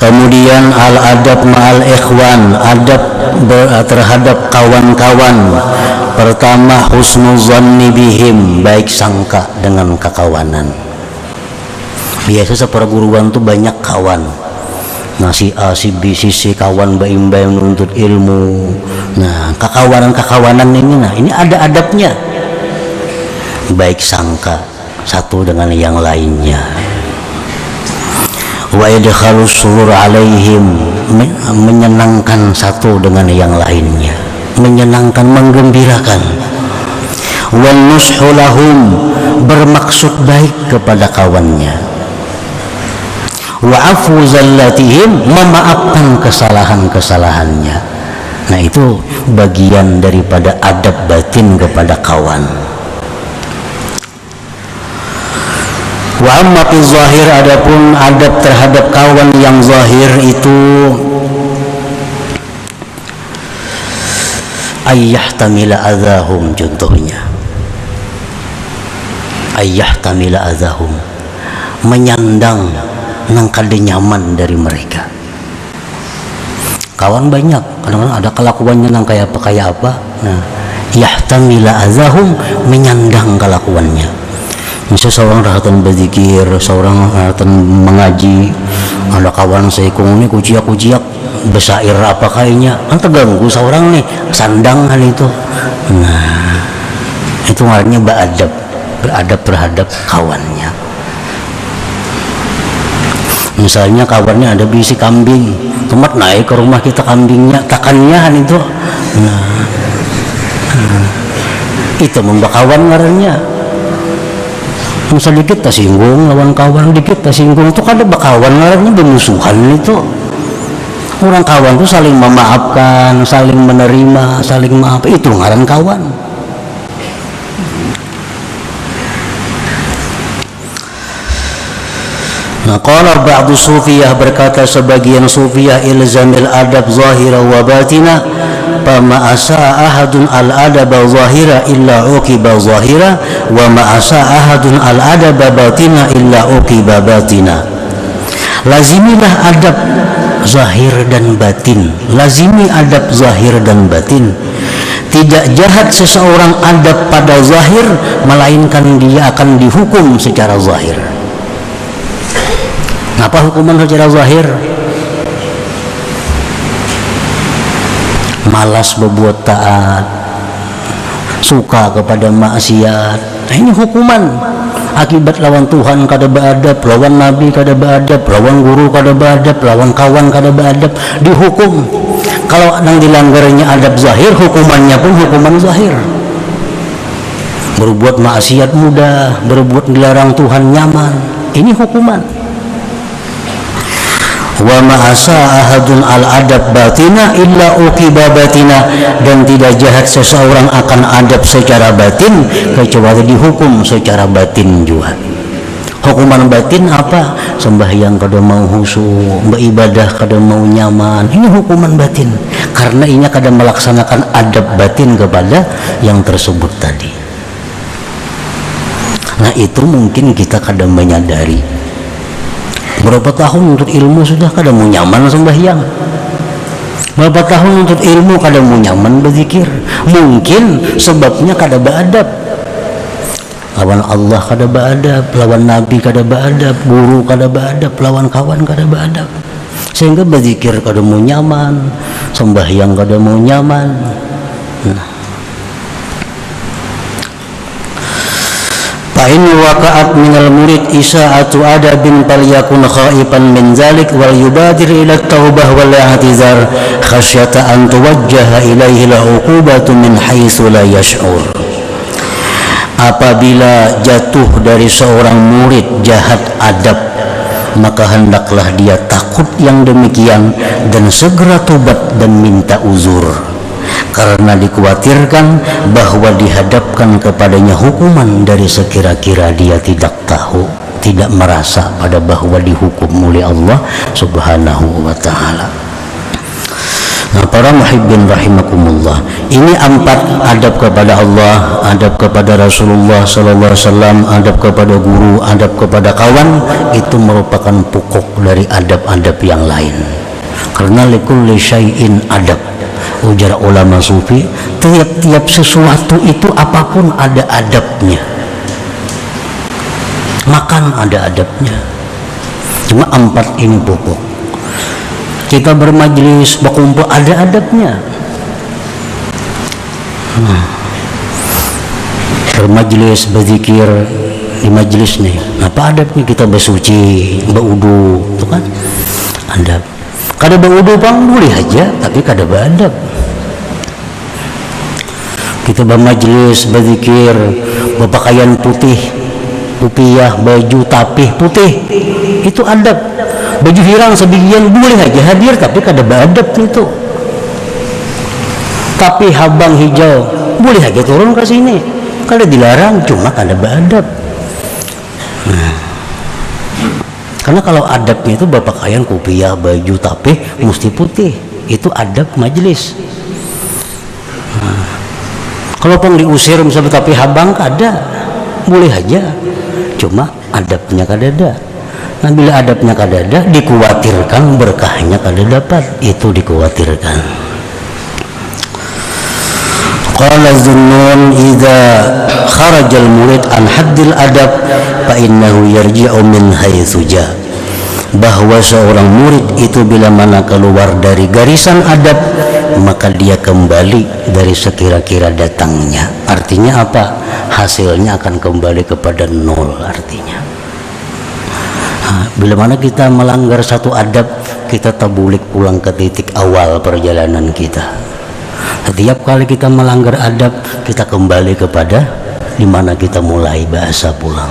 Kemudian al-adab ma'al ikhwan, adab terhadap kawan-kawan. Pertama, husnuzanni bihim, baik sangka dengan kekawanan. Biasa seperguruan tuh banyak kawan. Nah, si A, si B, si C, kawan baik-baik menuntut ilmu. Nah, kekawanan ini, nah ini ada adabnya. Baik sangka satu dengan yang lainnya. Wa idkhalus surur alaihim, menyenangkan satu dengan yang lainnya, menyenangkan, menggembirakan. Wan nushu lahum, bermaksud baik kepada kawannya. Wa afu zallatihim, memaafkan kesalahan-kesalahannya. Nah, itu bagian daripada adab batin kepada kawan. Wa amma fi zahir, adapun adab terhadap kawan yang zahir itu ayyahtamila adzahum, contohnya ayyahtamila adzahum, menyandang nang kade nyaman dari mereka. Kawan banyak, kadang-kadang ada kelakuannya nang kayak apa. Nah, yahtamila adzahum, menyandang kelakuannya. Misal seorang rahatan berzikir, seorang rahatan mengaji, ada kawan saya ini kuciak besair apa kayaknya, kan terganggu seorang nih, sandang hal itu. Nah, itu artinya beradab terhadap kawannya. Misalnya kawannya ada bisi kambing, tempat naik ke rumah kita kambingnya, takannya hal itu. Nah, itu membakawan ngarannya. Misal dikit tersinggung lawan kawan, dikit tersinggung, itu kan ada bakawan ngarannya, bermusuhan itu. Orang kawan itu saling memaafkan, saling menerima, saling maaf, itu ngaran kawan. Nah, qala ba'du sufiyah, berkata sebagian sufiyah, ilzamil adab zahira wa batina, fama asa ahadun al adaba zahira illa uqiba zahira, wa ma asa ahadun al adaba batina illa uqiba batina. Lazimilah adab zahir dan batin, lazimi adab zahir dan batin. Tidak jahat seseorang adab pada zahir, melainkan dia akan dihukum secara zahir. Apa hukuman secara zahir? Malas berbuat taat, suka kepada maksiat. Nah, ini hukuman akibat lawan Tuhan kada beradab, lawan Nabi kada beradab, lawan guru kada beradab, lawan kawan kada beradab, dihukum. Kalau nang dilanggarnya adab zahir, hukumannya pun hukuman zahir. Berbuat maksiat mudah, berbuat dilarang Tuhan nyaman, ini hukuman. Wa ma'asa ahadun al-adab batina illa uqiba batina, dan tidak jahat seseorang akan adab secara batin kecuali dihukum secara batin juga. Hukuman batin apa? Sembahyang kada mau khusyuk, beribadah kada mau nyaman, ini hukuman batin karena ini kada melaksanakan adab batin kepada yang tersebut tadi. Nah, itu mungkin kita kada menyadari. Berapa tahun untuk ilmu sudah kada mau nyaman sembahyang, berapa tahun untuk ilmu kada mau nyaman berzikir. Mungkin sebabnya kada beradab, lawan Allah kada beradab, lawan Nabi kada beradab, guru kada beradab, lawan kawan kada beradab, sehingga berzikir kada mau nyaman, sembahyang kada mau nyaman. Nah, fa'in waqa'at minal murid isa'atu adabin falyakun khaifan min zalik wal yubadir ila taubah wal i'tizar khasyata an tuwajjaha ilaihi al-uqubatu min haitsu la yash'ur. Apabila jatuh dari seorang murid jahat adab, maka hendaklah dia takut yang demikian dan segera tobat dan minta uzur, karena dikhawatirkan bahwa dihadapkan kepadanya hukuman dari sekira-kira dia tidak tahu, tidak merasa pada bahwa dihukum oleh Allah Subhanahu wa ta'ala. Nah, para muhibbin rahimakumullah, ini 4 adab kepada Allah, adab kepada Rasulullah sallallahu alaihi wasallam, adab kepada guru, adab kepada kawan, itu merupakan pokok dari adab-adab yang lain. Karena likulli syai'in adab, ujar ulama sufi, tiap-tiap sesuatu itu apapun ada adabnya. Makan ada adabnya. Cuma 4 ini pokok. Kita bermajlis, berkumpul, ada adabnya. Bermajlis, berzikir di majlis nih, apa adabnya? Kita bersuci, berudu, itu kan adab. Kada berudu bang boleh aja, tapi kada beradab. Kita bermajlis, berzikir, berpakaian putih, rupiah, baju tapih putih, itu adab. Baju hirang sebagian boleh aja hadir, tapi kada beradab itu. Tapi habang hijau boleh aja turun ke sini, kada dilarang, cuma kada beradab. Karena kalau adabnya itu berpakaian kopiah, baju tapih mesti putih, itu adab majlis. Kalau pun diusir misalnya tapi habang kada, boleh aja, cuma adabnya kada ada. Nah, bila adabnya kada ada, dikhawatirkan berkahnya kada dapat, itu dikhawatirkan. Qala Zunnun, idza kharajal murid an haddil adab fa innahu yarji'u min haitsu ja. Bahwa seorang murid itu bila mana keluar dari garisan adab, maka dia kembali dari sekira-kira datangnya. Artinya apa? Hasilnya akan kembali kepada nol artinya. Bila mana kita melanggar satu adab, kita terbulik pulang ke titik awal perjalanan kita. Setiap kali kita melanggar adab, kita kembali kepada di mana kita mulai bahasa pulang.